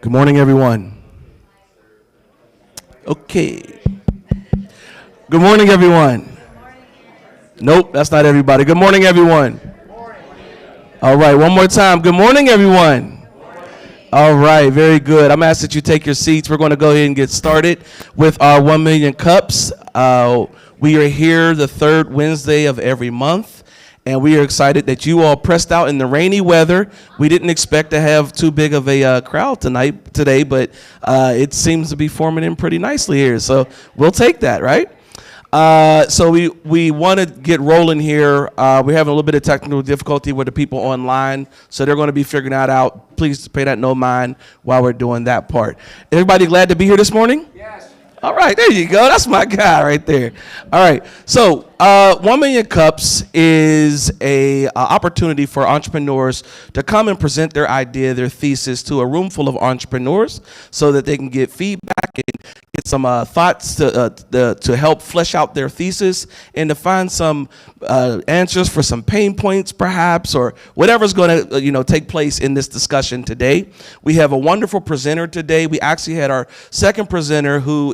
Good morning, everyone. Okay. Good morning, everyone. Nope, that's not everybody. Good morning, everyone. All right, one more time. Good morning, everyone. All right, very good. I'm asking that you take your seats. We're going to go ahead and get started with our 1 million cups. We are here the third Wednesday of every month, and we are excited that you all pressed out in the rainy weather. We didn't expect to have too big of a crowd today, but it seems to be forming in pretty nicely here, so we'll take that, right? So we want to get rolling here. We're having a little bit of technical difficulty with the people online, so they're going to be figuring that out. Please pay that no mind while we're doing that part. Everybody glad to be here this morning? Yes. All right, there you go. That's my guy right there. All right, so 1 Million Cups is a opportunity for entrepreneurs to come and present their idea, their thesis to a room full of entrepreneurs so that they can get feedback and get some thoughts to help flesh out their thesis and to find some answers for some pain points perhaps, or whatever's going to take place in this discussion today. We have a wonderful presenter today. We actually had our second presenter who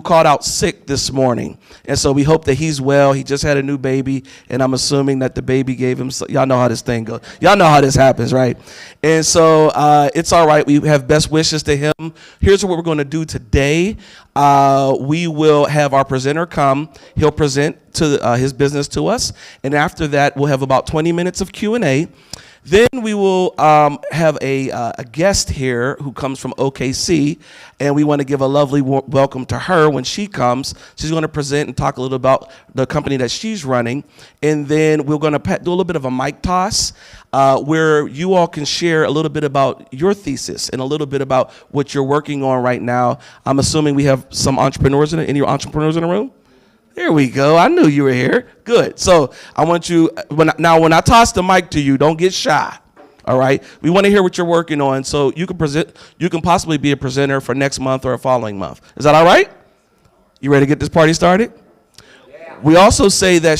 called out sick this morning, and so we hope that he's well. He just had a new baby, and I'm assuming that the baby gave him, y'all know how this thing goes. Y'all know how this happens, right? And so it's all right. We have best wishes to him. Here's what we're going to do today. We will have our presenter come. He'll present to his business to us, and after that, we'll have about 20 minutes of Q&A. Then we will have a guest here who comes from OKC, and we want to give a lovely welcome to her when she comes. She's going to present and talk a little about the company that she's running, and then we're going to do a little bit of a mic toss where you all can share a little bit about your thesis and a little bit about what you're working on right now. I'm assuming we have some entrepreneurs any entrepreneurs in the room? There we go. I knew you were here. Good. So I want you, when I toss the mic to you, don't get shy. All right. We want to hear what you're working on. So you can possibly be a presenter for next month or a following month. Is that all right? You ready to get this party started? Yeah. We also say that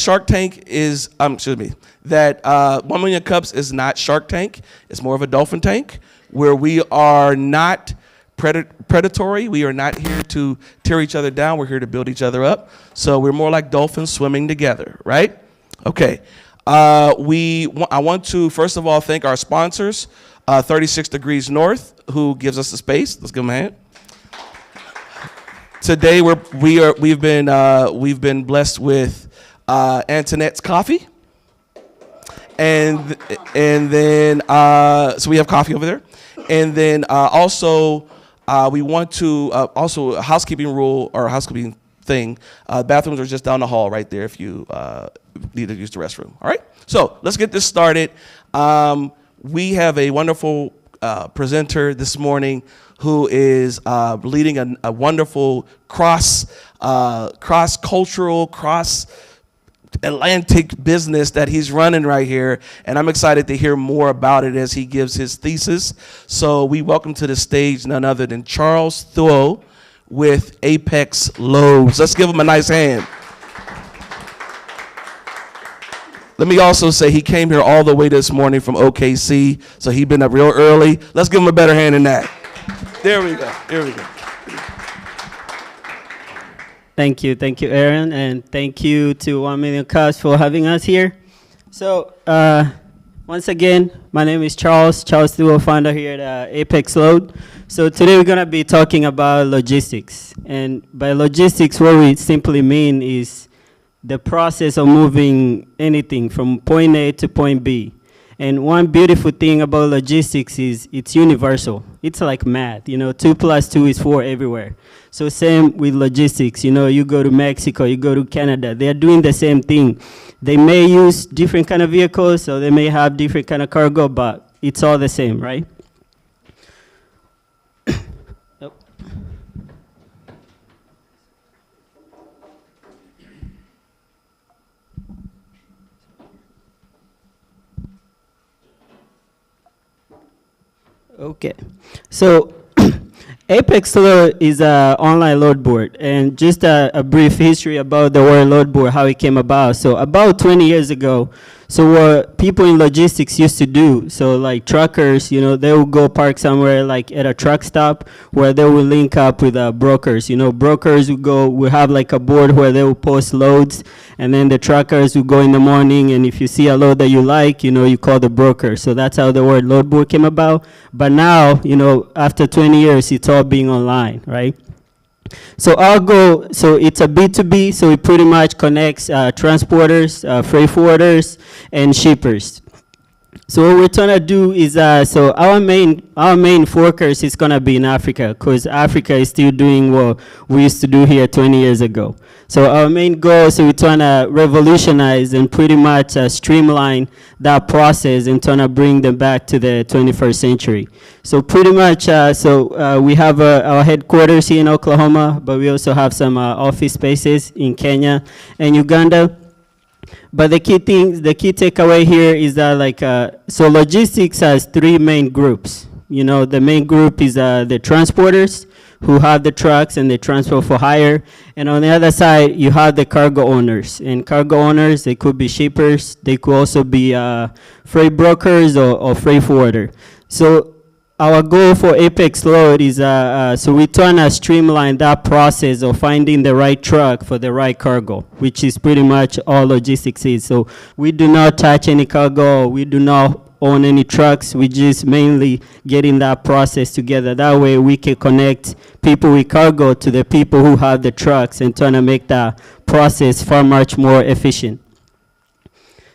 that 1 Million Cups is not Shark Tank. It's more of a dolphin tank where we are not predatory. We are not here to tear each other down. We're here to build each other up. So we're more like dolphins swimming together, right? Okay. I want to first of all thank our sponsors, 36 Degrees North, who gives us the space. Let's give them a hand. Today we've been blessed with Antoinette's Coffee, and then so we have coffee over there, and then also. We want to also a housekeeping rule or a housekeeping thing. Bathrooms are just down the hall right there if you need to use the restroom. All right. So let's get this started. We have a wonderful presenter this morning who is leading a wonderful cross-cultural, Atlantic business that he's running right here, and I'm excited to hear more about it as he gives his thesis. So we welcome to the stage none other than Charles Thuo with Apex Loaves. Let's give him a nice hand. Let me also say he came here all the way this morning from OKC, so he's been up real early. Let's give him a better hand than that. There we go. There we go. Thank you, Aaron, and thank you to 1 Million Cups for having us here. So, once again, my name is Charles Thuo, founder here at Apex Load. So today we're going to be talking about logistics. And by logistics, what we simply mean is the process of moving anything from point A to point B. And one beautiful thing about logistics is it's universal. It's like math, 2 + 2 is 4 everywhere. So same with logistics, you go to Mexico, you go to Canada, they're doing the same thing. They may use different kind of vehicles, or they may have different kind of cargo, but it's all the same, right? Okay, so Apex Load is an online load board, and just a brief history about the word load board, how it came about. So about 20 years ago, so what people in logistics used to do, so like truckers, they would go park somewhere like at a truck stop where they will link up with brokers. Brokers would have like a board where they will post loads, and then the truckers will go in the morning, and if you see a load that you like, you call the broker. So that's how the word load board came about. But now, after 20 years, it's all being online, right? So our goal, so it's a B2B, so it pretty much connects transporters, freight forwarders, and shippers. So what we're trying to do is, so our main focus is gonna be in Africa, because Africa is still doing what we used to do here 20 years ago. So our main goal, so we're trying to revolutionize and pretty much streamline that process and trying to bring them back to the 21st century. So pretty much, we have our headquarters here in Oklahoma, but we also have some office spaces in Kenya and Uganda. But the key takeaway here is that so logistics has three main groups. The main group is the transporters who have the trucks and they transport for hire. And on the other side, you have the cargo owners. And cargo owners, they could be shippers. They could also be freight brokers or freight forwarder. So our goal for Apex Load is, so we're trying to streamline that process of finding the right truck for the right cargo, which is pretty much all logistics is. So we do not touch any cargo, we do not own any trucks, we just mainly getting that process together. That way we can connect people with cargo to the people who have the trucks and trying to make that process far much more efficient.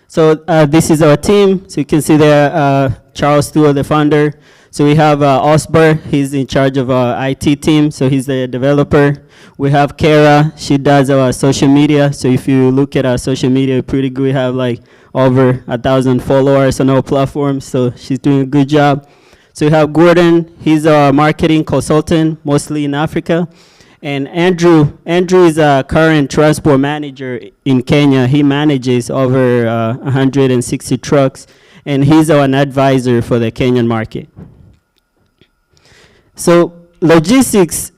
So this is our team. So you can see there, Charles Stewart, the founder. So we have Osber, he's in charge of our IT team, so he's the developer. We have Kara, she does our social media. So if you look at our social media, pretty good. We have like over 1,000 followers on our platforms, so she's doing a good job. So we have Gordon, he's our marketing consultant, mostly in Africa. And Andrew is a current transport manager in Kenya. He manages over 160 trucks, and he's an advisor for the Kenyan market. So logistics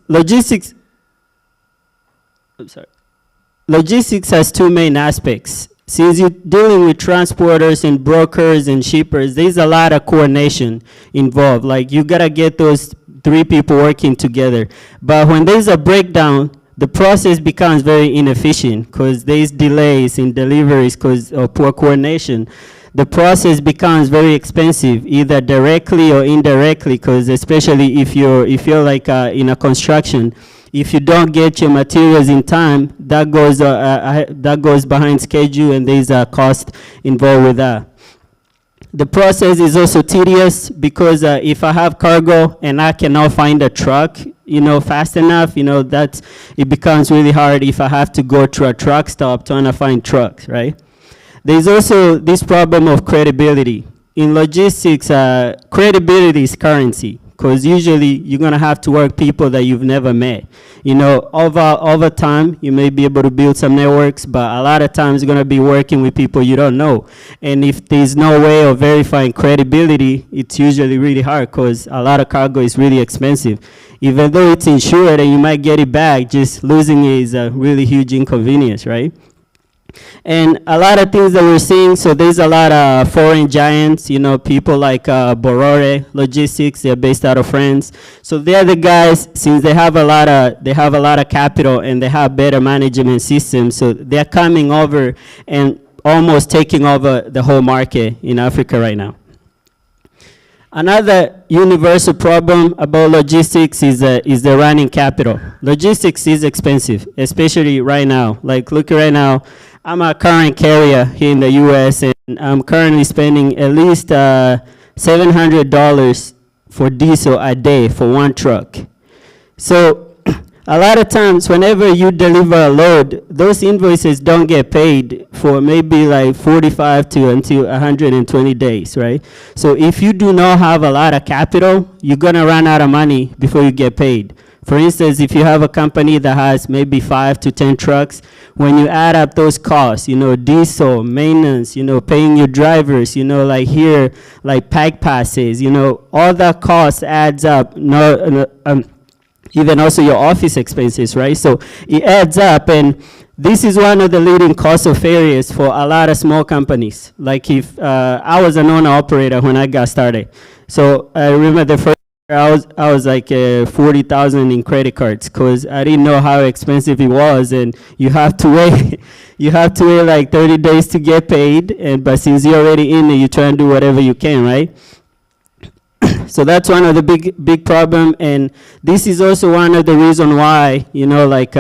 has two main aspects. Since you're dealing with transporters and brokers and shippers, there's a lot of coordination involved. Like you gotta get those three people working together. But when there's a breakdown, the process becomes very inefficient because there's delays in deliveries because of poor coordination. The process becomes very expensive, either directly or indirectly, because especially if you're like in a construction, if you don't get your materials in time, that goes behind schedule, and there's a cost involved with that. The process is also tedious because if I have cargo and I cannot find a truck, fast enough, it becomes really hard if I have to go to a truck stop trying to find trucks, right? There's also this problem of credibility. In logistics, credibility is currency, because usually you're gonna have to work people that you've never met. Over time, you may be able to build some networks, but a lot of times you're gonna be working with people you don't know. And if there's no way of verifying credibility, it's usually really hard because a lot of cargo is really expensive. Even though it's insured and you might get it back, just losing it is a really huge inconvenience, right? And a lot of things that we're seeing, so there's a lot of foreign giants, people like Borore Logistics, they're based out of France. So they're the guys, since they have a lot of capital and they have better management systems, so they're coming over and almost taking over the whole market in Africa right now. Another universal problem about logistics is the running capital. Logistics is expensive, especially right now. Like look right now, I'm a current carrier here in the US, and I'm currently spending at least $700 for diesel a day for one truck. So a lot of times whenever you deliver a load, those invoices don't get paid for maybe like 45 to until 120 days, right? So if you do not have a lot of capital, you're gonna run out of money before you get paid. For instance, if you have a company that has maybe 5 to 10 trucks, when you add up those costs, diesel, maintenance, paying your drivers, like pack passes, all that cost adds up. even also your office expenses, right? So it adds up, and this is one of the leading cost of failures for a lot of small companies. Like if I was an owner operator when I got started, so I remember the first year I was like 40,000 in credit cards because I didn't know how expensive it was, and you have to wait you have to wait like 30 days to get paid, and but since you're already in it, you try and do whatever you can, right? So that's one of the big problem, and this is also one of the reason why, you know, like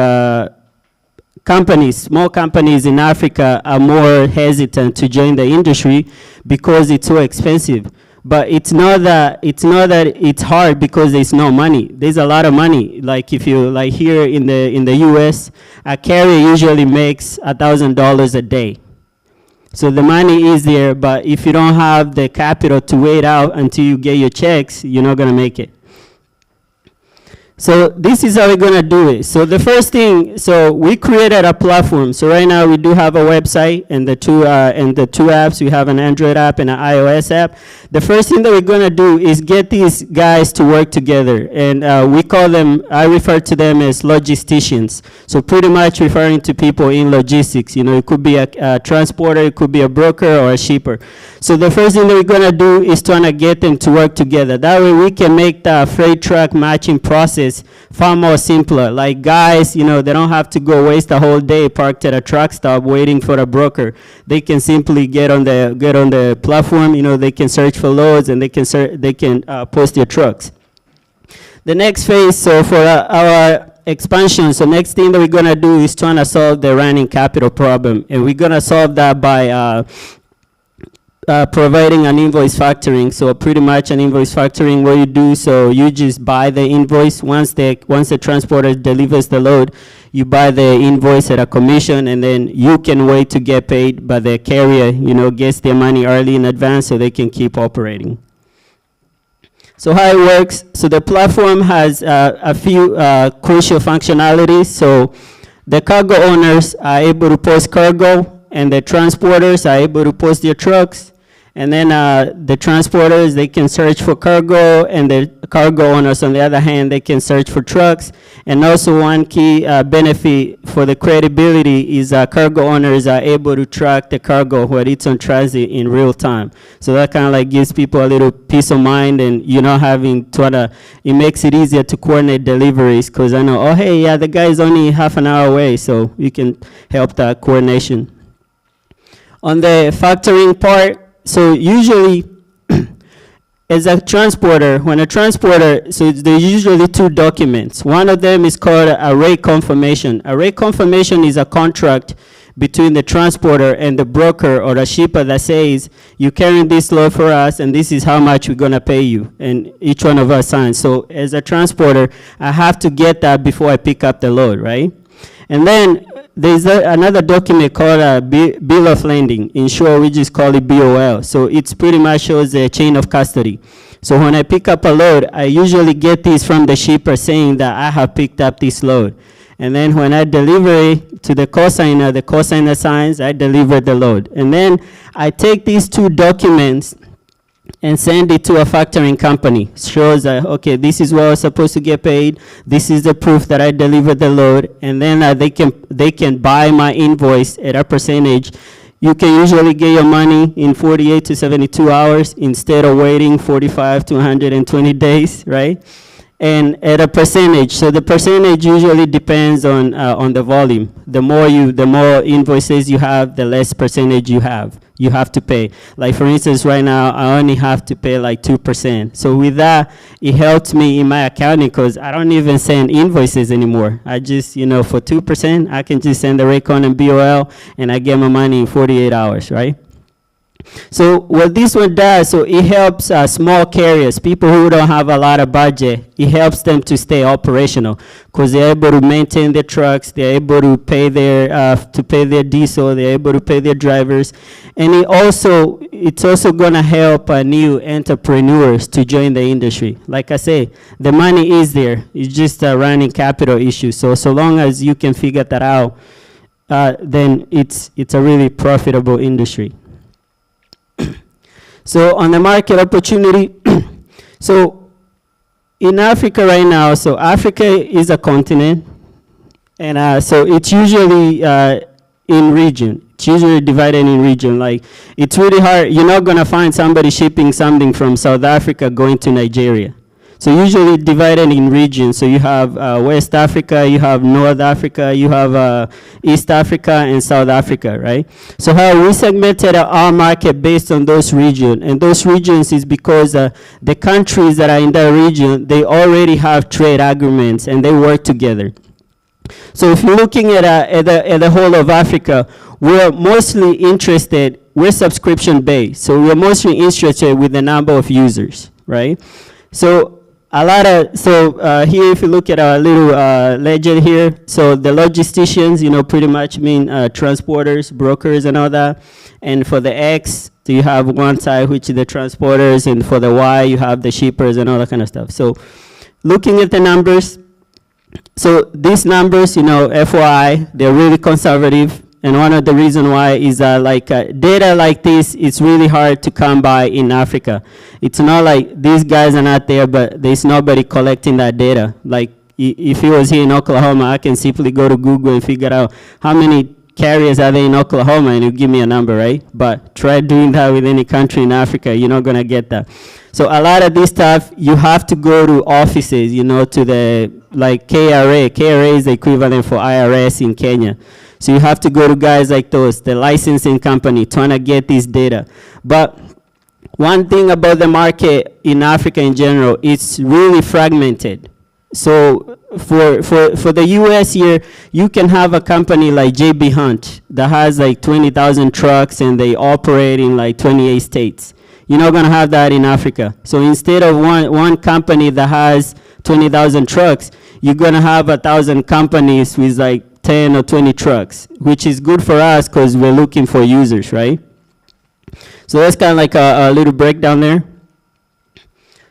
companies, small companies in Africa are more hesitant to join the industry because it's so expensive. But it's not that it's hard because there's no money. There's a lot of money. Like if you like here in the US, a carrier usually makes $1,000 a day. So the money is there, but if you don't have the capital to wait out until you get your checks, you're not gonna make it. So this is how we're gonna do it. So the first thing, so we created a platform. So right now we do have a website and the two apps. We have an Android app and an iOS app. The first thing that we're gonna do is get these guys to work together, and we call them, I refer to them as logisticians. So pretty much referring to people in logistics. You know, it could be a transporter, it could be a broker or a shipper. So the first thing that we're gonna do is trying to get them to work together. That way we can make the freight truck matching process far more simpler. Like guys, you know, they don't have to go waste a whole day parked at a truck stop waiting for a broker. They can simply get on the platform. You know, they can search for loads, and they can post their trucks. The next phase, so for our expansion, so next thing that we're gonna do is trying to solve the running capital problem, and we're gonna solve that by providing an invoice factoring. So pretty much an invoice factoring, what you do, so you just buy the invoice once the transporter delivers the load. You buy the invoice at a commission, and then you can wait to get paid, but the carrier, you know, gets their money early in advance so they can keep operating. So how it works, so the platform has a few crucial functionalities. So the cargo owners are able to post cargo, and the transporters are able to post their trucks. And then the transporters, they can search for cargo, and the cargo owners, on the other hand, they can search for trucks. And also one key benefit for the credibility is cargo owners are able to track the cargo when it's on transit in real time. So that kind of like gives people a little peace of mind, and you're not having to, it makes it easier to coordinate deliveries, because I know, oh, hey, yeah, the guy is only half an hour away, so you can help that coordination. On the factoring part, so usually, as a transporter, when a transporter, so there's usually two documents. One of them is called a rate confirmation. A rate confirmation is a contract between the transporter and the broker or the shipper that says, you're carrying this load for us, and this is how much we're gonna pay you, and each one of us signs. So as a transporter, I have to get that before I pick up the load, right? And then there's another document called a bill of lading. In short, we just call it BOL. So it's pretty much shows the chain of custody. So when I pick up a load, I usually get this from the shipper saying that I have picked up this load. And then when I deliver it to the cosigner signs, I deliver the load. And then I take these two documents and send it to a factoring company. Shows that, okay, this is what I was supposed to get paid. This is the proof that I delivered the load. And then they can buy my invoice at a percentage. You can usually get your money in 48 to 72 hours instead of waiting 45 to 120 days, right? And at a percentage. So the percentage usually depends on the volume. The more invoices you have, the less percentage you have to pay. Like for instance, right now, I only have to pay like 2%. So with that, it helps me in my accounting because I don't even send invoices anymore. I just, you know, for 2%, I can just send the Raycon and BOL, and I get my money in 48 hours, right? So what this one does, so it helps small carriers, people who don't have a lot of budget. It helps them to stay operational because they're able to maintain their trucks, they're able to pay their diesel, they're able to pay their drivers, and it's also gonna help new entrepreneurs to join the industry. Like I say, the money is there. It's just a running capital issue. So long as you can figure that out, then it's a really profitable industry. So on the market opportunity, so in Africa right now, so Africa is a continent, and so it's usually in region. It's usually divided in region. Like, it's really hard. You're not gonna find somebody shipping something from South Africa going to Nigeria. So usually divided in regions. So you have West Africa, you have North Africa, you have East Africa, and South Africa, right? So how we segmented our market based on those regions. And those regions is because the countries that are in that region, they already have trade agreements and they work together. So if you're looking at the whole of Africa, we're mostly interested, we're subscription based. So we're mostly interested with the number of users, right? So here if you look at our little legend here, so the logisticians, pretty much mean transporters, brokers, and all that. And for the X, so you have one side, which is the transporters, and for the Y, you have the shippers and all that kind of stuff. So looking at the numbers, so these numbers, FYI, they're really conservative. And one of the reasons why is data like this, it's really hard to come by in Africa. It's not like these guys are not there, but there's nobody collecting that data. Like if he was here in Oklahoma, I can simply go to Google and figure out how many carriers are there in Oklahoma, and it'll give me a number, right? But try doing that with any country in Africa, you're not gonna get that. So a lot of this stuff, you have to go to offices, to the, like KRA. KRA is the equivalent for IRS in Kenya. So you have to go to guys like those, the licensing company, trying to get this data. But one thing about the market in Africa in general, it's really fragmented. So for the US here, you can have a company like JB Hunt that has like 20,000 trucks and they operate in like 28 states. You're not gonna have that in Africa. So instead of one company that has 20,000 trucks, you're gonna have 1,000 companies with like 10 or 20 trucks, which is good for us because we're looking for users, right? So that's kind of like a little breakdown there.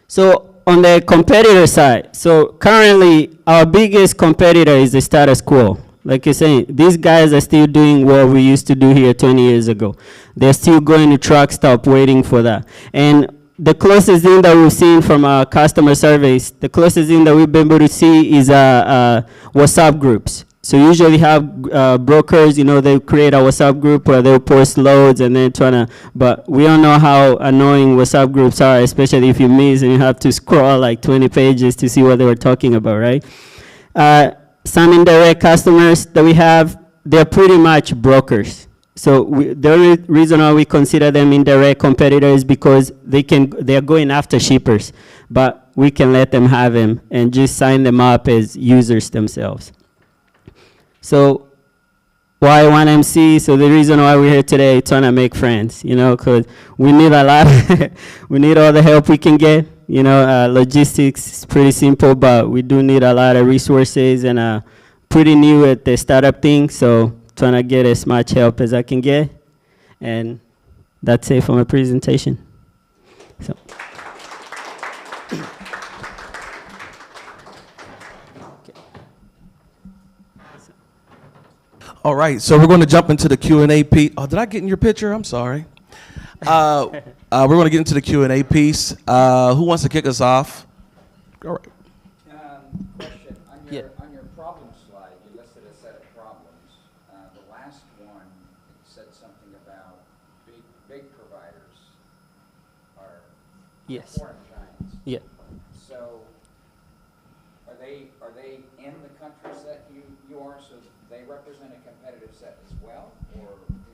So on the competitor side, so currently our biggest competitor is the status quo. Like you're saying, these guys are still doing what we used to do here 20 years ago. They're still going to truck stop waiting for that. And the closest thing that we've seen from our customer surveys, the closest thing that we've been able to see is WhatsApp groups. So usually have brokers, they create a WhatsApp group where they'll post loads and then but we all know how annoying WhatsApp groups are, especially if you miss and you have to scroll like 20 pages to see what they were talking about, right? Some indirect customers that we have, they're pretty much brokers. So the only reason why we consider them indirect competitors is because they're going after shippers, but we can let them have them and just sign them up as users themselves. So why 1MC? So the reason why we're here today is trying to make friends, because we need a lot. We need all the help we can get. Logistics is pretty simple, but we do need a lot of resources, and pretty new at the startup thing. So trying to get as much help as I can get. And that's it for my presentation. So. All right, so we're going to jump into the Q&A piece. Oh, did I get in your picture? I'm sorry. We're going to get into the Q&A piece. Who wants to kick us off? All right. Question. On your problem slide, you listed a set of problems. The last one said something about big providers are Yes. foreign giants. Yeah. So are they in the countries that you are, so they represent a competitive set as well, or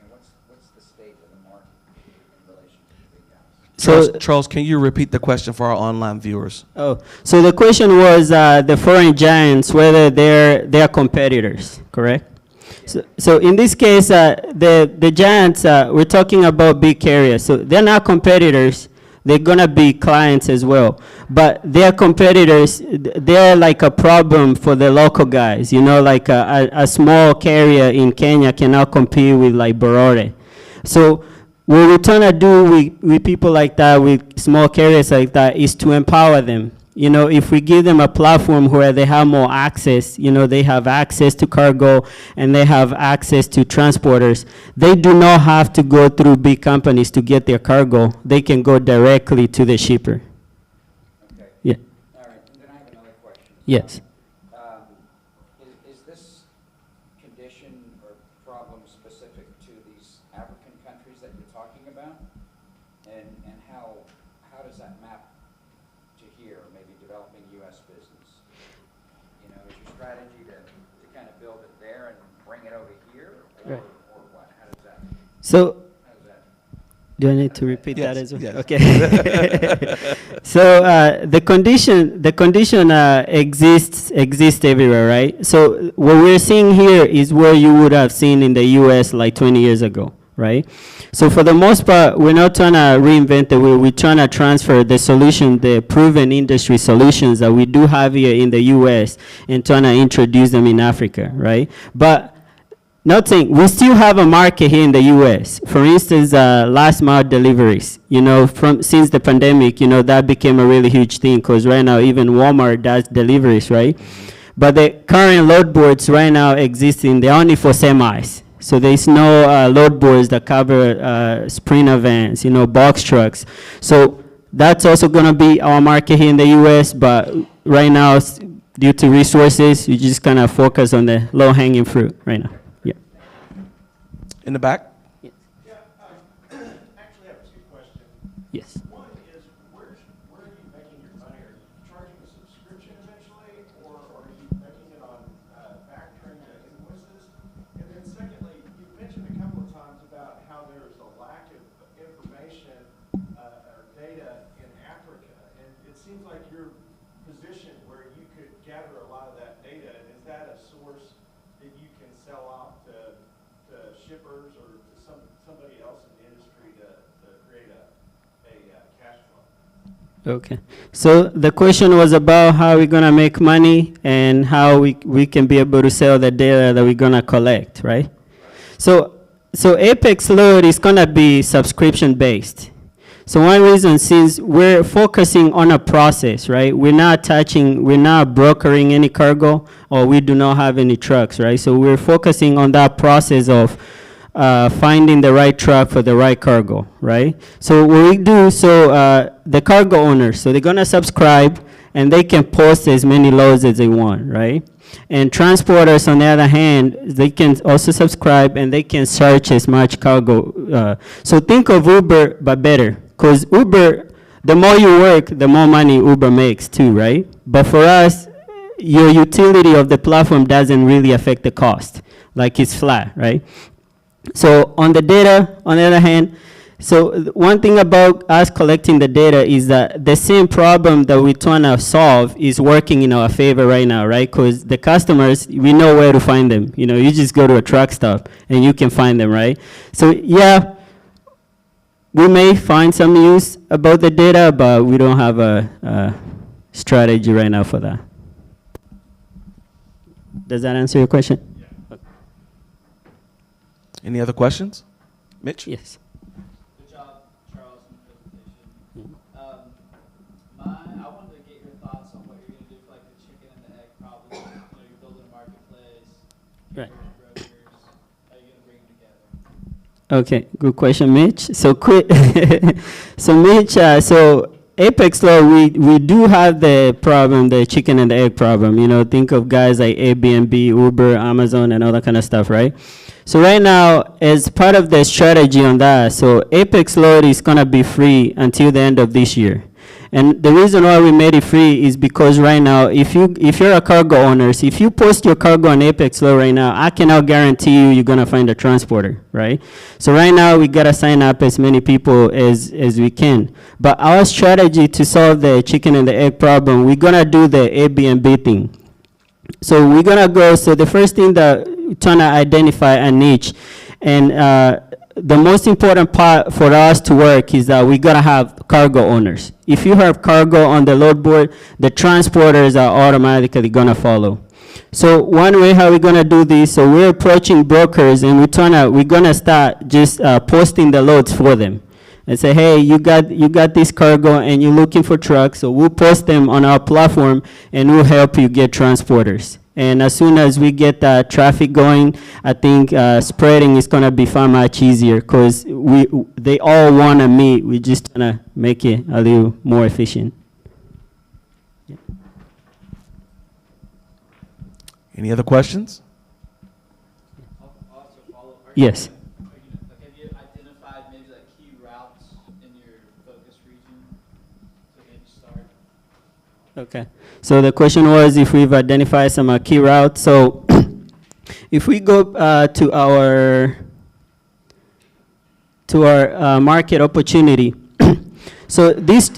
what's the state of the market in relation to the big guys? Charles, can you repeat the question for our online viewers? Oh, so the question was the foreign giants, whether they're competitors, correct? So in this case, the giants, we're talking about big carriers. So they're not competitors. They're going to be clients as well. But their competitors, they're like a problem for the local guys. Like a small carrier in Kenya cannot compete with like Borore. So what we're trying to do with people like that, with small carriers like that, is to empower them. If we give them a platform where they have more access, they have access to cargo and they have access to transporters, they do not have to go through big companies to get their cargo. They can go directly to the shipper. Okay. Yeah. All right. And then I Yes. Is this condition or problem specific to these African countries that you're talking about? And how does that map to here, maybe developing U.S. business? You know, is your strategy to kind of build it there and bring it over here, Right. or what? How does that? So How does that? do I need to repeat Yes, that as well? yes. Okay. So the condition exists everywhere, right? So what we're seeing here is where you would have seen in the U.S. like 20 years ago, right? So for the most part, we're not trying to reinvent the wheel. We're trying to transfer the solution, the proven industry solutions that we do have here in the U.S. and trying to introduce them in Africa, right? But nothing. We still have a market here in the U.S. For instance, last mile deliveries. You know, since the pandemic, you know, that became a really huge thing because right now even Walmart does deliveries, right? But the current load boards right now existing, they're only for semis. So there's no load boards that cover Sprinter vans, you know, box trucks. So that's also going to be our market here in the U.S. But right now, due to resources, you just kind of focus on the low-hanging fruit right now. Yeah. In the back? Yeah, actually I have two questions. Yes. One is, where are you making your money? Are you charging a subscription eventually, or are you making it on factoring the invoices? And then secondly, you mentioned a couple of times about how there's a lack of information or data in Africa, and it seems like you're positioned where you could gather a lot of that data. Is that a source that you can sell out to shippers or to somebody else in the industry to create a cash flow? Okay. So the question was about how we're going to make money and how we can be able to sell the data that we're going to collect, right? So Apex Load is going to be subscription based. So one reason, since we're focusing on a process, right? We're not brokering any cargo, or we do not have any trucks, right? So we're focusing on that process of finding the right truck for the right cargo, right? So what we do, the cargo owners, so they're gonna subscribe and they can post as many loads as they want, right? And transporters, on the other hand, they can also subscribe and they can search as much cargo. So think of Uber, but better. Because Uber, the more you work, the more money Uber makes too, right? But for us, your utility of the platform doesn't really affect the cost. Like it's flat, right? So on the data, on the other hand, so one thing about us collecting the data is that the same problem that we're trying to solve is working in our favor right now, right? Because the customers, we know where to find them. You know, you just go to a truck stop and you can find them, right? So yeah, we may find some use about the data, but we don't have a strategy right now for that. Does that answer your question? Yeah. Any other questions? Mitch? Yes. Good job, Charles, in the presentation. Mhm. I wanted to get your thoughts on what you're going to do for like the chicken and the egg problem. You know, you're building a marketplace, Right. brokers. How are you going to bring them together? Okay, good question, Mitch. So Mitch, so Apex Law, we do have the problem, the chicken and the egg problem. You know, think of guys like Airbnb, Uber, Amazon, and all that kind of stuff, right? So right now, as part of the strategy on that, so Apex Load is gonna be free until the end of this year. And the reason why we made it free is because right now, if you're a cargo owner, so if you post your cargo on Apex Load right now, I cannot guarantee you're gonna find a transporter, right? So right now, we gotta sign up as many people as we can. But our strategy to solve the chicken and the egg problem, we're gonna do the Airbnb thing. So we're gonna go, so the first thing that we're trying to identify a niche, and the most important part for us to work is that we gotta have cargo owners. If you have cargo on the load board, the transporters are automatically gonna follow. So one way how we're gonna do this, so we're approaching brokers and we're gonna start just posting the loads for them. And say, hey, you got this cargo and you're looking for trucks, so we'll post them on our platform and we'll help you get transporters. And as soon as we get that traffic going, I think spreading is gonna be far much easier because they all wanna meet. We just wanna make it a little more efficient. Yeah. Any other questions? Also follow, Yes. have you identified maybe like key routes in your focus region to maybe start? Okay. So the question was if we've identified some key routes. So if we go to our market opportunity, so this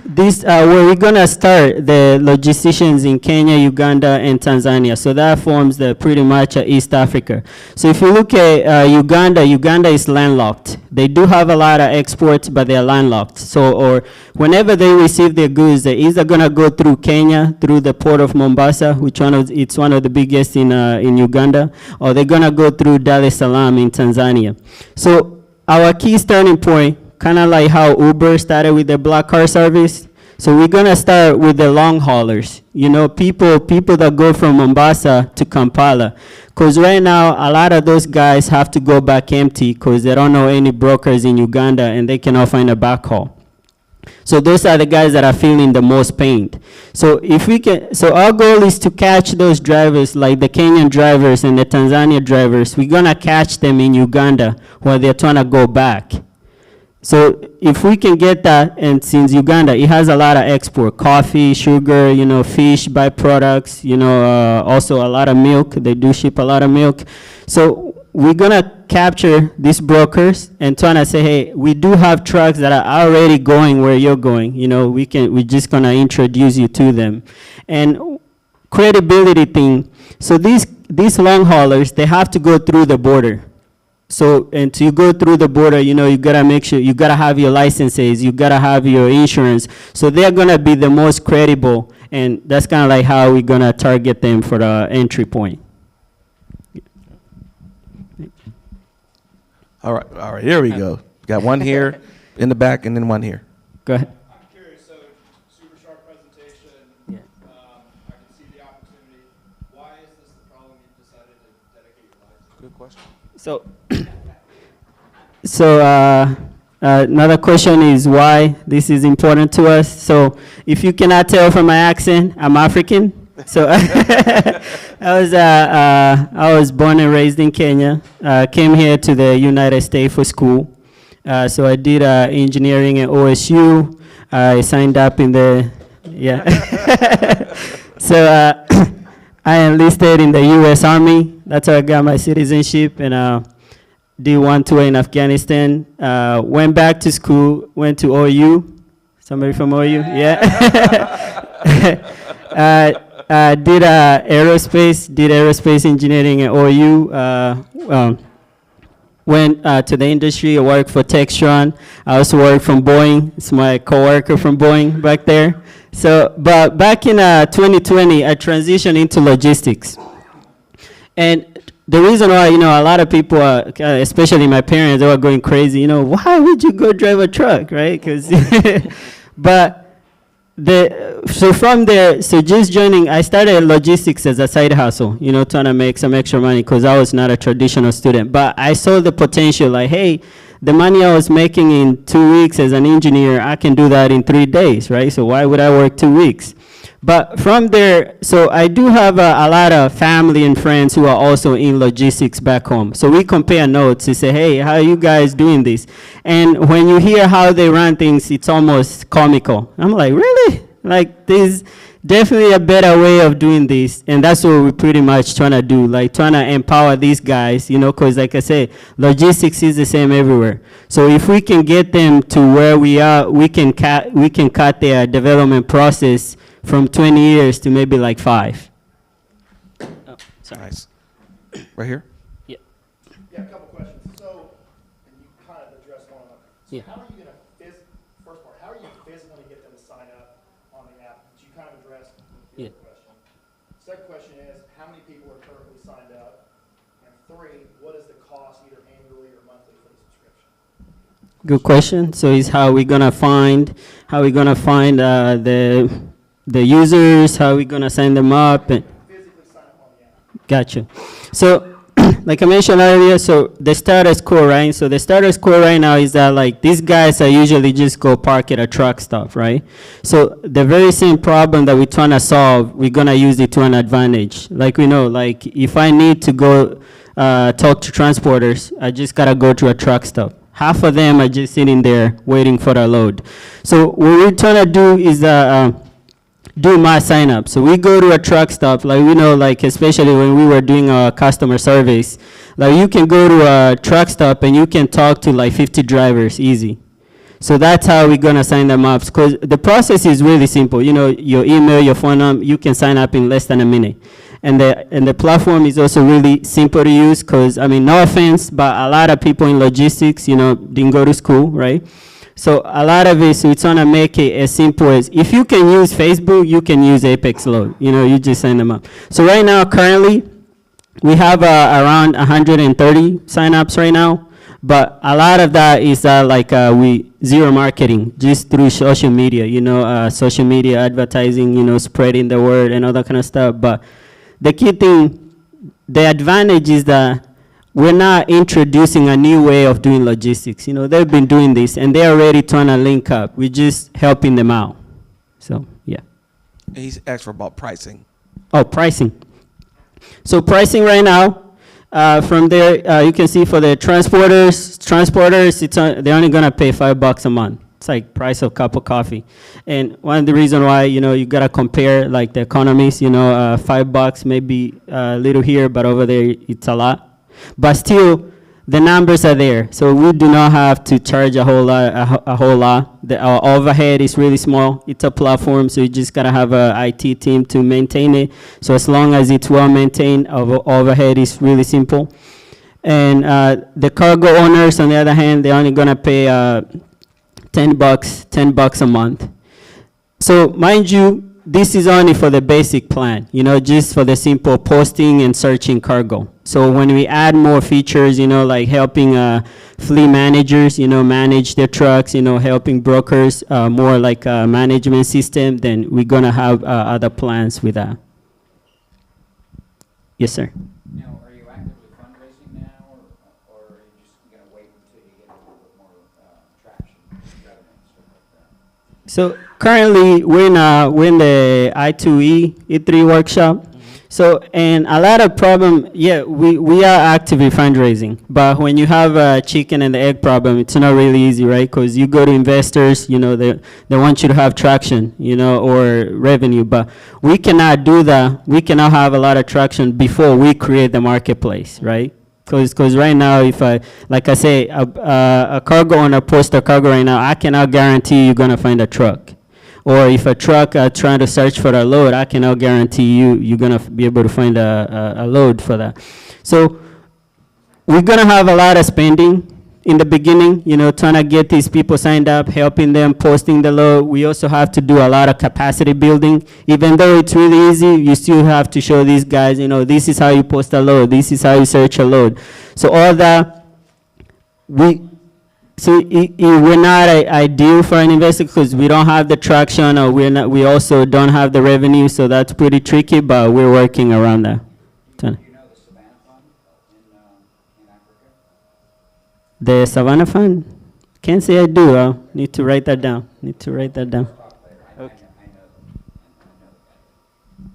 where we're gonna start the logisticians in Kenya, Uganda, and Tanzania. So that forms the pretty much East Africa. So if you look at Uganda, Uganda is landlocked. They do have a lot of exports, but they're landlocked. So or whenever they receive their goods, they're either gonna go through Kenya, through the port of Mombasa, it's one of the biggest in Uganda, or they're gonna go through Dar es Salaam in Tanzania. So our key starting point, kind of like how Uber started with the black car service. So we're gonna start with the long haulers. You know, people that go from Mombasa to Kampala. Cause right now, a lot of those guys have to go back empty cause they don't know any brokers in Uganda and they cannot find a backhaul. So those are the guys that are feeling the most pain. So if we can, so our goal is to catch those drivers like the Kenyan drivers and the Tanzania drivers. We're gonna catch them in Uganda while they're trying to go back. So if we can get that, and since Uganda, it has a lot of export, coffee, sugar, you know, fish, byproducts, you know, also a lot of milk. They do ship a lot of milk. So we're gonna capture these brokers and trying to say, hey, we do have trucks that are already going where you're going. You know, we're just gonna introduce you to them. And credibility thing. So these long haulers, they have to go through the border. So, and to go through the border, you know, you gotta make sure, you gotta have your licenses, you gotta have your insurance. So they're gonna be the most credible, and that's kind of like how we're gonna target them for the entry point. All right, here we go. Got one here in the back and then one here. Go ahead. I'm curious, so super sharp presentation. Yeah. I can see the opportunity. Why is this the problem you've decided to dedicate your life to? Good question. So, another question is why this is important to us. So, if you cannot tell from my accent, I'm African. So, I was born and raised in Kenya. Came here to the United States for school. So I did engineering at OSU. I signed up in the So I enlisted in the U.S. Army. That's how I got my citizenship, and did 1 tour in Afghanistan. Went back to school. Went to OU. Somebody from OU? Yeah. Did aerospace engineering at OU. Went to the industry. I worked for Textron. I also worked from Boeing. It's my coworker from Boeing back there. So, but back in 2020, I transitioned into logistics. And the reason why, you know, a lot of people, especially my parents, they were going crazy. You know, why would you go drive a truck, right? Because, but so from there, so just joining, I started logistics as a side hustle, you know, trying to make some extra money because I was not a traditional student. But I saw the potential, like, hey, the money I was making in 2 weeks as an engineer, I can do that in 3 days, right? So why would I work 2 weeks? But from there, so I do have a lot of family and friends who are also in logistics back home. So we compare notes to say, hey, how are you guys doing this? And when you hear how they run things, it's almost comical. I'm like, really? Like, there's definitely a better way of doing this. And that's what we're pretty much trying to do, like trying to empower these guys, you know, because like I said, logistics is the same everywhere. So if we can get them to where we are, we can cut their development process from 20 years to maybe like 5. Oh, sorry. Nice. Right here. Yeah. Yeah, a couple questions. So, and you kind of addressed one of them. So Yeah. how are you going to, first part, how are you physically get them to sign up on the app? Which you kind of addressed with the Yeah. other question. Second question is, how many people are currently signed up? And 3, what is the cost either annually or monthly for the subscription? Good question. So is how we gonna find the users, how we gonna sign them up, and Physically sign up on the app. gotcha. So like I mentioned earlier, so the status quo, right? So the status quo right now is that like these guys are usually just go park at a truck stop, right? So the very same problem that we're trying to solve, we're gonna use it to an advantage. Like we know, like if I need to go talk to transporters, I just gotta go to a truck stop. Half of them are just sitting there waiting for their load. So what we're trying to do is do mass sign up. So we go to a truck stop, like we know, like especially when we were doing our customer surveys, like you can go to a truck stop and you can talk to like 50 drivers easy. So that's how we're gonna sign them up, because the process is really simple. You know, your email, your phone number, you can sign up in less than a minute. And the platform is also really simple to use, because, I mean, no offense, but a lot of people in logistics, you know, didn't go to school, right? So a lot of it, so we're trying to make it as simple as, if you can use Facebook, you can use Apex Load. You know, you just sign them up. So right now, currently, we have around 130 signups right now, but a lot of that is we zero marketing, just through social media, you know, social media advertising, you know, spreading the word and all that kind of stuff. But the key thing, the advantage is that we're not introducing a new way of doing logistics. You know, they've been doing this and they're already trying to link up. We're just helping them out. So, yeah. He's asked for about pricing. Oh, pricing. So pricing right now, from there, you can see for the transporters, they're only gonna pay $5 a month. It's like price of cup of coffee. And one of the reason why, you know, you gotta compare like the economies, you know, $5 may be a little here, but over there it's a lot. But still, the numbers are there. So we do not have to charge a whole lot. Our overhead is really small. It's a platform, so you just gotta have a IT team to maintain it. So as long as it's well maintained, our overhead is really simple. And the cargo owners, on the other hand, they're only gonna pay $10 a month. So mind you, this is only for the basic plan, you know, just for the simple posting and searching cargo. So when we add more features, you know, like helping fleet managers, you know, manage their trucks, you know, helping brokers, more like a management system, then we're gonna have other plans with that. Yes, sir. Now, are you actively fundraising now, or are you just gonna wait until you get a little bit more traction, revenue, and stuff like that? So currently we're in the I2E E3 workshop. So, and a lot of problem, yeah, we are actively fundraising, but when you have a chicken and the egg problem, it's not really easy, right? Because you go to investors, you know, they want you to have traction, you know, or revenue, but we cannot do that. We cannot have a lot of traction before we create the marketplace, right? Because right now, if like I say, a cargo owner posts a cargo right now, I cannot guarantee you're gonna find a truck. Or if a truck trying to search for a load, I cannot guarantee you're gonna be able to find a load for that. So we're gonna have a lot of spending in the beginning, you know, trying to get these people signed up, helping them, posting the load. We also have to do a lot of capacity building. Even though it's really easy, you still have to show these guys, you know, this is how you post a load, this is how you search a load. So all that, we're not ideal for an investor because we don't have the traction, or we also don't have the revenue, so that's pretty tricky, but we're working around that. Do you know the Savannah Fund in Africa? The Savannah Fund? Can't say I do. I'll need to write that down. Okay. I know them.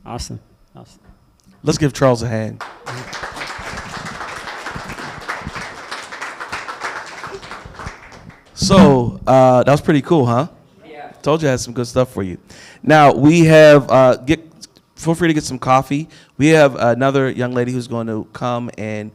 Awesome. Let's give Charles a hand. So that was pretty cool, huh? Yeah. Told you I had some good stuff for you. Now we have feel free to get some coffee. We have another young lady who's going to come and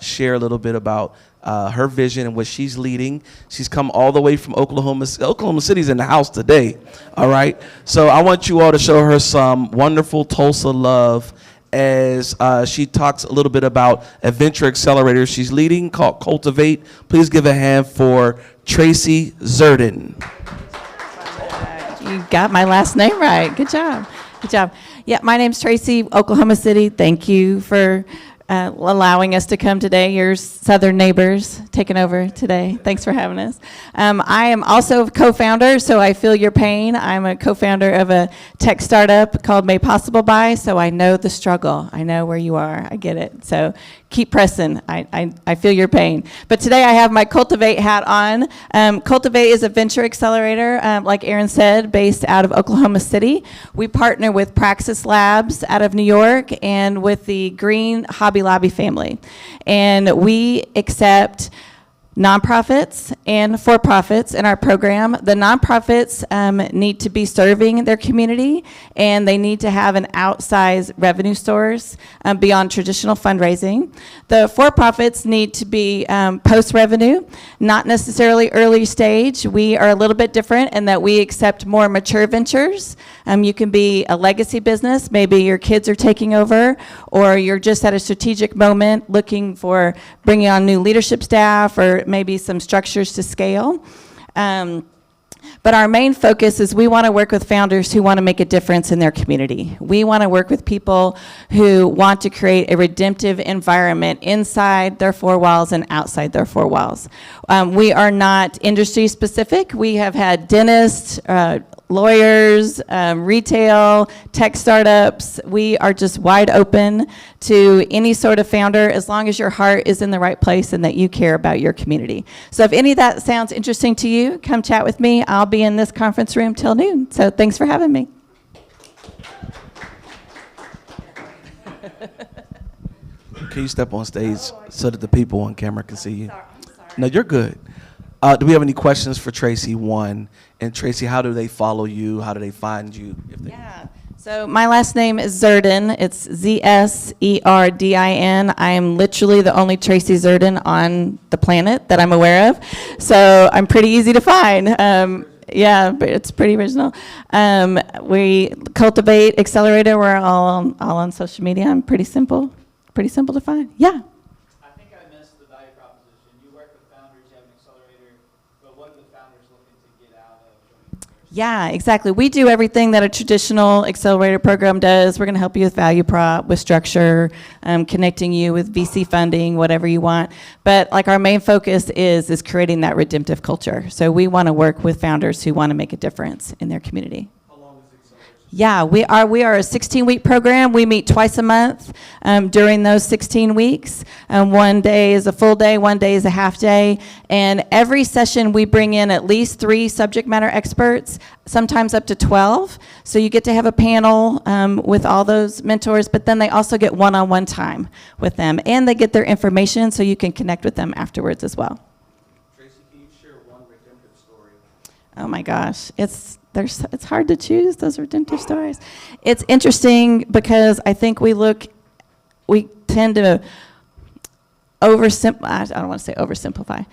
share a little bit about her vision and what she's leading. She's come all the way from Oklahoma. Oklahoma City's in the house today. All right. So I want you all to show her some wonderful Tulsa love as she talks a little bit about a venture accelerator she's leading called Cultivate. Please give a hand for Tracy Zerden. You got my last name right. Good job. Good job. Yeah, my name's Tracy, Oklahoma City. Thank you for allowing us to come today. Your southern neighbors taking over today. Thanks for having us. I am also a co-founder, so I feel your pain. I'm a co-founder of a tech startup called Made Possible By, so I know the struggle. I know where you are. I get it. So keep pressing. I feel your pain. But today I have my Cultivate hat on. Cultivate is a venture accelerator, like Aaron said, based out of Oklahoma City. We partner with Praxis Labs out of New York and with the Green Hobby Lobby family. And we accept nonprofits and for-profits in our program. The nonprofits need to be serving their community, and they need to have an outsized revenue source beyond traditional fundraising. The for-profits need to be post-revenue, not necessarily early stage. We are a little bit different in that we accept more mature ventures. You can be a legacy business, maybe your kids are taking over, or you're just at a strategic moment looking for bringing on new leadership staff or maybe some structures to scale. But our main focus is we want to work with founders who want to make a difference in their community. We want to work with people who want to create a redemptive environment inside their four walls and outside their four walls. We are not industry specific. We have had dentists, lawyers, retail, tech startups. We are just wide open to any sort of founder as long as your heart is in the right place and that you care about your community. So if any of that sounds interesting to you, come chat with me. I'll be in this conference room till noon. So thanks for having me. Can you step on stage so that the people on camera can see you? No, you're good. Do we have any questions for Tracy? One, and Tracy, how do they follow you? How do they find you? Yeah. So my last name is Zerdin. It's Zserdin. I am literally the only Tracy Zerdin on the planet that I'm aware of. So I'm pretty easy to find. Yeah, but it's pretty original. We Cultivate Accelerator. We're all on social media. I'm pretty simple to find. Yeah. I think I missed the value proposition. You work with founders, you have an accelerator, but what are the founders looking to get out of joining yours? Yeah, exactly. We do everything that a traditional accelerator program does. We're going to help you with value prop, with structure, connecting you with VC funding, whatever you want. But like our main focus is creating that redemptive culture. So we want to work with founders who want to make a difference in their community. Yeah, we are a 16-week program. We meet twice a month during those 16 weeks. One day is a full day, one day is a half day. And every session we bring in at least 3 subject matter experts, sometimes up to 12. So you get to have a panel with all those mentors, but then they also get one-on-one time with them. And they get their information so you can connect with them afterwards as well. Tracy, can you share one redemptive story? Oh my gosh, it's hard to choose those redemptive stories. It's interesting because I think we tend to I don't want to say oversimplify.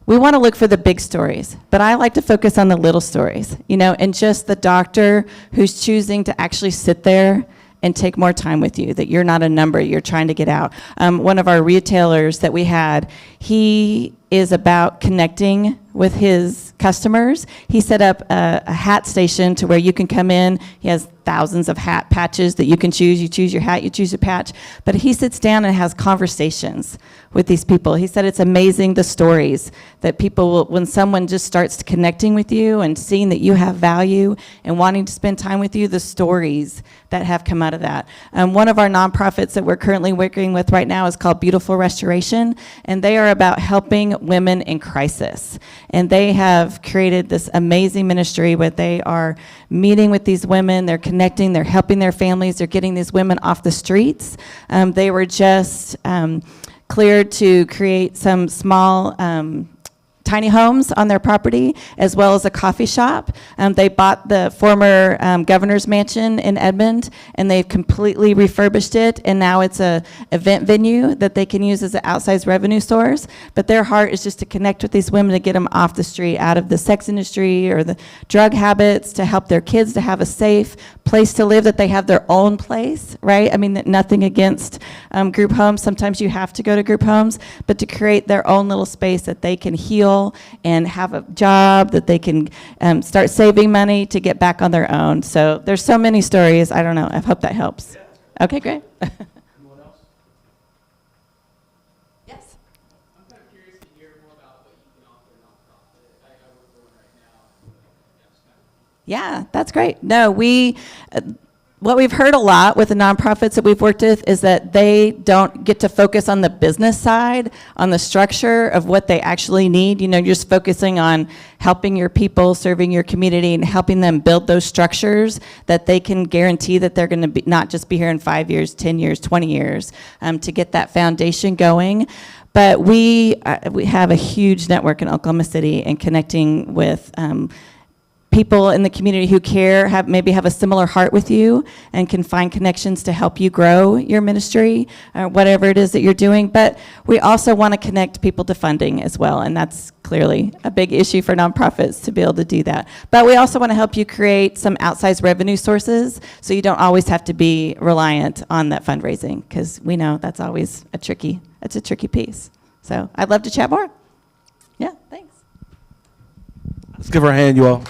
We want to look for the big stories, but I like to focus on the little stories, and just the doctor who's choosing to actually sit there and take more time with you, that you're not a number, you're trying to get out. One of our retailers that we had, he is about connecting with his customers. He set up a hat station to where you can come in. He has thousands of hat patches that you can choose. You choose your hat, you choose your patch. But he sits down and has conversations with these people. He said it's amazing the stories that people will, when someone just starts connecting with you and seeing that you have value and wanting to spend time with you, the stories that have come out of that. One of our nonprofits that we're currently working with right now is called Beautiful Restoration, and they are about helping women in crisis. And they have created this amazing ministry where they are meeting with these women, they're connecting, they're helping their families, they're getting these women off the streets. They were just cleared to create some small tiny homes on their property, as well as a coffee shop. They bought the former governor's mansion in Edmond, and they've completely refurbished it, and now it's a event venue that they can use as an outsized revenue source. But their heart is just to connect with these women, to get them off the street, out of the sex industry or the drug habits, to help their kids to have a safe place to live, that they have their own place, right? I mean, nothing against group homes. Sometimes you have to go to group homes, but to create their own little space that they can heal and have a job, that they can start saving money to get back on their own. So there's so many stories. I don't know. I hope that helps. Okay, great. Anyone else? Yes. I'm kind of curious to hear more about what you can offer nonprofit. I work for one right now. Yeah, that's great. No, we what we've heard a lot with the nonprofits that we've worked with is that they don't get to focus on the business side, on the structure of what they actually need. You know, you're just focusing on helping your people, serving your community, and helping them build those structures that they can guarantee that they're going to be not just be here in 5 years, 10 years, 20 years, to get that foundation going. But we have a huge network in Oklahoma City, and connecting with people in the community who care, maybe have a similar heart with you, and can find connections to help you grow your ministry or whatever it is that you're doing. But we also want to connect people to funding as well, and that's clearly a big issue for nonprofits to be able to do that. But we also want to help you create some outsized revenue sources so you don't always have to be reliant on that fundraising, because we know that's always a tricky piece. So I'd love to chat more. Yeah, thanks. Let's give her a hand, you all.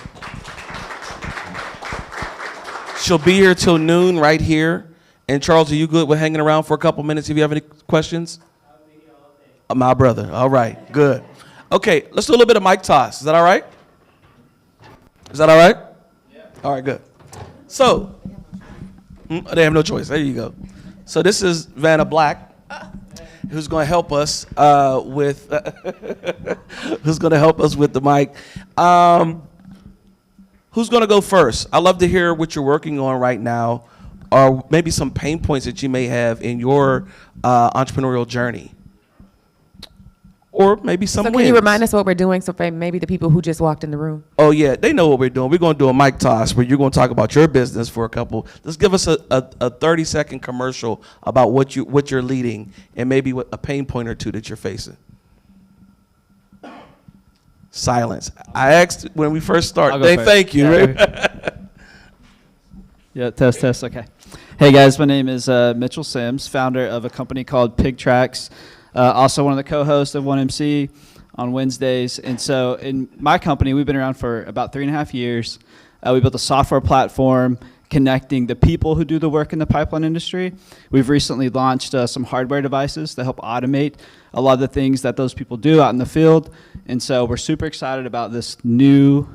She'll be here till noon right here. And Charles, are you good with hanging around for a couple minutes if you have any questions? I'll be here all day. My brother. All right, good. Okay, let's do a little bit of mic toss. Is that all right? Is that all right? Yeah. All right, good. So, they have no choice. There you go. So this is Vanna Black, who's going to help us with the mic. Who's going to go first? I'd love to hear what you're working on right now, or maybe some pain points that you may have in your entrepreneurial journey, or maybe some wins. Can you remind us what we're doing, so for maybe the people who just walked in the room? Oh yeah, they know what we're doing. We're going to do a mic toss where you're going to talk about your business for a couple. Let's give us a 30-second commercial about what you're leading, and maybe a pain point or two that you're facing. Silence. I asked when we first started. Thank you. Yeah, test. Okay. Hey guys, my name is Mitchell Sims, founder of a company called Pig Tracks. Also one of the co-hosts of 1MC on Wednesdays. And so in my company, we've been around for about 3.5 years. We built a software platform connecting the people who do the work in the pipeline industry. We've recently launched some hardware devices to help automate a lot of the things that those people do out in the field. And so we're super excited about this new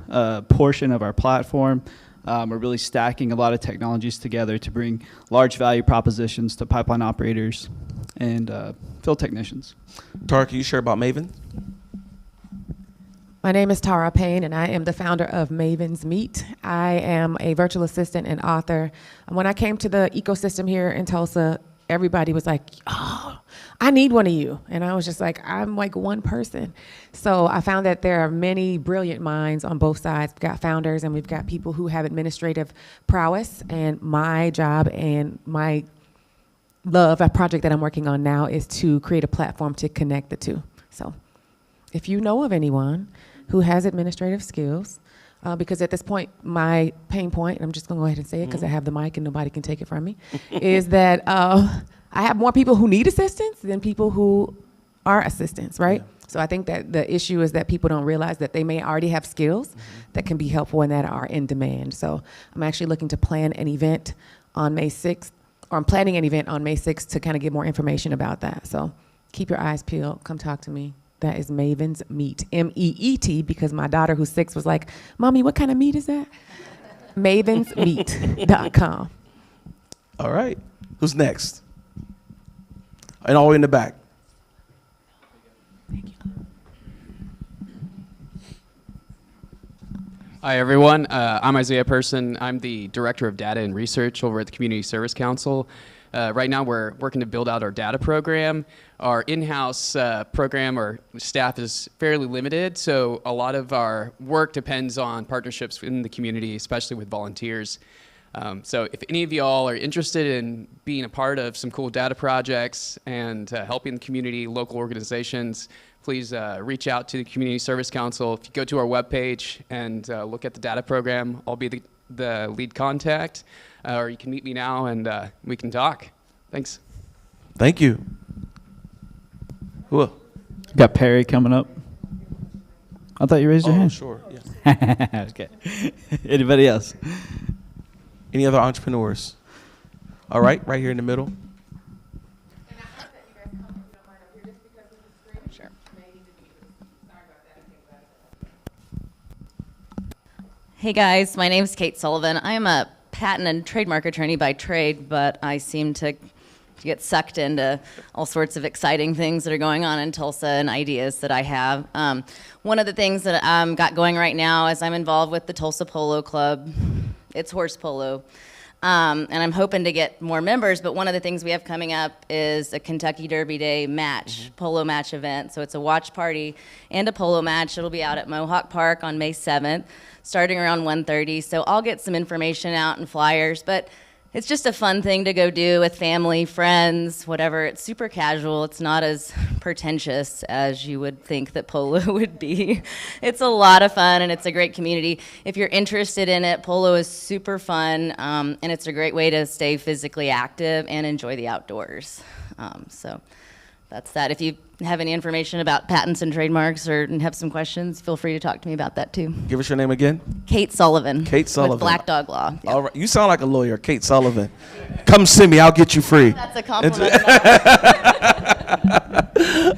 portion of our platform. We're really stacking a lot of technologies together to bring large value propositions to pipeline operators and field technicians. Tara, can you share about Maven? My name is Tara Payne, and I am the founder of Maven's Meet. I am a virtual assistant and author. And when I came to the ecosystem here in Tulsa, everybody was like, oh, I need one of you. And I was just like, I'm like one person. So I found that there are many brilliant minds on both sides. We've got founders and we've got people who have administrative prowess. And my job and my love, a project that I'm working on now, is to create a platform to connect the two. So if you know of anyone who has administrative skills, because at this point, my pain point, and I'm just gonna go ahead and say it because I have the mic and nobody can take it from me, is that I have more people who need assistance than people who are assistants, right? Yeah. So I think that the issue is that people don't realize that they may already have skills that can be helpful and that are in demand. So I'm actually looking to plan an event on May 6th, or I'm planning an event on May 6th to kind of get more information about that. So keep your eyes peeled, come talk to me. That is Maven's Meet, M-E-E-T, because my daughter who's 6 was like, Mommy, what kind of meat is that? mavensmeet.com. All right. Who's next? And all the way in the back. Thank you. Hi, everyone. I'm Isaiah Person. I'm the Director of Data and Research over at the Community Service Council. Right now, we're working to build out our data program. Our in-house program or staff is fairly limited, so a lot of our work depends on partnerships in the community, especially with volunteers. So if any of y'all are interested in being a part of some cool data projects and helping the community, local organizations, please reach out to the Community Service Council. If you go to our webpage and look at the data program, I'll be the lead contact, or you can meet me now and we can talk. Thanks. Thank you. Who? Got Perry coming up. I thought you raised your hand. Sure. Yeah. Okay. Anybody else? Any other entrepreneurs? All right, right here in the middle. Sure. Hey guys, my name is Kate Sullivan. I'm a patent and trademark attorney by trade, but I seem to get sucked into all sorts of exciting things that are going on in Tulsa and ideas that I have. One of the things that got going right now is I'm involved with the Tulsa Polo Club. It's horse polo. And I'm hoping to get more members, but one of the things we have coming up is a Kentucky Derby Day match, polo match event. So it's a watch party and a polo match. It'll be out at Mohawk Park on May 7th, starting around 1:30. So I'll get some information out and flyers, but it's just a fun thing to go do with family, friends, whatever. It's super casual. It's not as pretentious as you would think that polo would be. It's a lot of fun, and it's a great community. If you're interested in it, polo is super fun, and it's a great way to stay physically active and enjoy the outdoors. So that's that. If you have any information about patents and trademarks or have some questions, feel free to talk to me about that too. Give us your name again. Kate Sullivan. Kate Sullivan. With Black Dog Law. Yep. All right. You sound like a lawyer, Kate Sullivan. Come see me. I'll get you free. That's a compliment.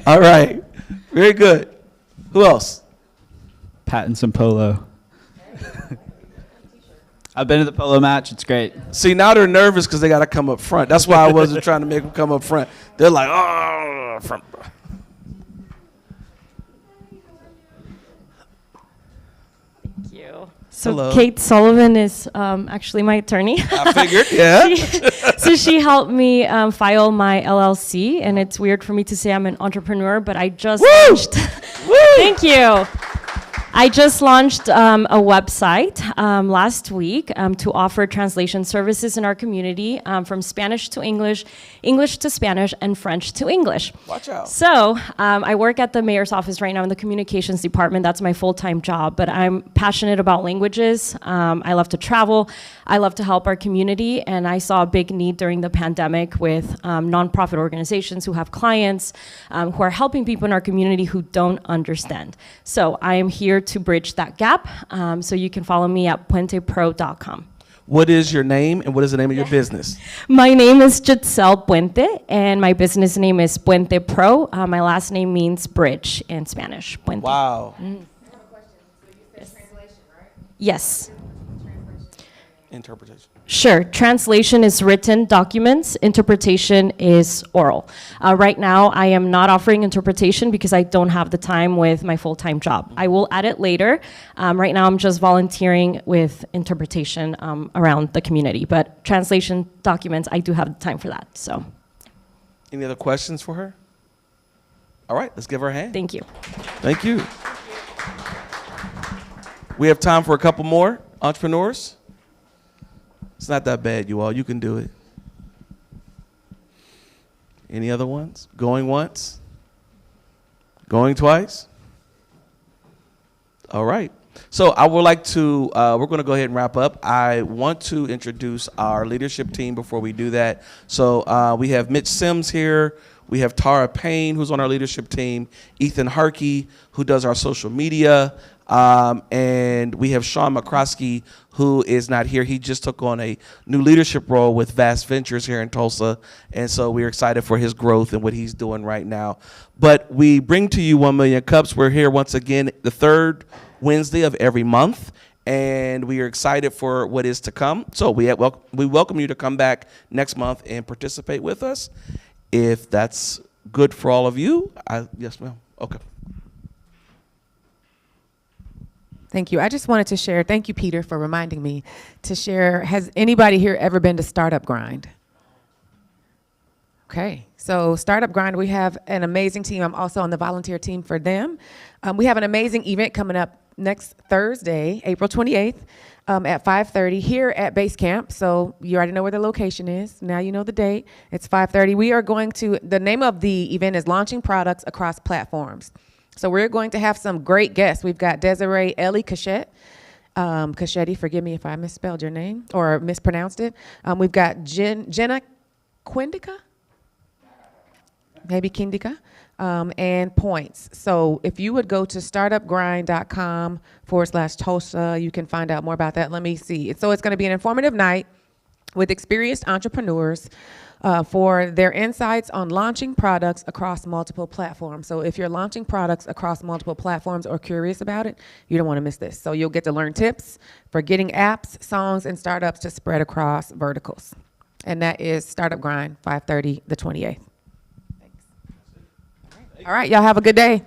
All right. Very good. Who else? Patents and polo. I've been to the polo match. It's great. See, now they're nervous because they got to come up front. That's why I wasn't trying to make them come up front. They're like, oh, front. Thank you. So Hello. Kate Sullivan is actually my attorney. I figured, yeah. So she helped me file my LLC, and it's weird for me to say I'm an entrepreneur, but I just launched. Thank you. I just launched a website last week to offer translation services in our community from Spanish to English, English to Spanish, and French to English. Watch out. So I work at the mayor's office right now in the communications department. That's my full-time job, but I'm passionate about languages. I love to travel. I love to help our community, and I saw a big need during the pandemic with nonprofit organizations who have clients who are helping people in our community who don't understand. So I am here to bridge that gap. So you can follow me at puentepro.com. What is your name and what is the name of your business? My name is Giselle Puente, and my business name is Puente Pro. My last name means bridge in Spanish. Puente. Wow. Yes. Interpretation. Sure. Translation is written documents. Interpretation is oral. Right now, I am not offering interpretation because I don't have the time with my full-time job. I will add it later. Right now, I'm just volunteering with interpretation around the community. But translation documents, I do have the time for that. So. Any other questions for her? All right, let's give her a hand. Thank you. Thank you. We have time for a couple more entrepreneurs. It's not that bad, you all. You can do it. Any other ones? Going once? Going twice? All right. So I would like to, we're going to go ahead and wrap up. I want to introduce our leadership team before we do that. So we have Mitch Sims here. We have Tara Payne, who's on our leadership team. Ethan Harkey, who does our social media. And we have Sean McCroskey, who is not here. He just took on a new leadership role with Vast Ventures here in Tulsa. And so we're excited for his growth and what he's doing right now. But we bring to you 1 Million Cups. We're here once again the third Wednesday of every month. And we are excited for what is to come. So we welcome you to come back next month and participate with us. If that's good for all of you, yes, ma'am. Okay. Thank you. I just wanted to share, thank you, Peter, for reminding me to share. Has anybody here ever been to Startup Grind? Okay, so Startup Grind, we have an amazing team. I'm also on the volunteer team for them. We have an amazing event coming up next Thursday, April 28th at 5:30 here at Base Camp. So you already know where the location is. Now you know the date. It's 5:30. We are going to, the name of the event is Launching Products Across Platforms. So we're going to have some great guests. We've got Desiree Ellie Cachette. Cachetti, forgive me if I misspelled your name or mispronounced it. We've got Jenna Quindica, maybe Kindika, and Points. So if you would go to startupgrind.com/Tulsa, you can find out more about that. Let me see. So it's going to be an informative night with experienced entrepreneurs for their insights on launching products across multiple platforms. So if you're launching products across multiple platforms or curious about it, you don't want to miss this. So you'll get to learn tips for getting apps, songs, and startups to spread across verticals. And that is Startup Grind, 5:30, the 28th. Thanks. All right, y'all have a good day.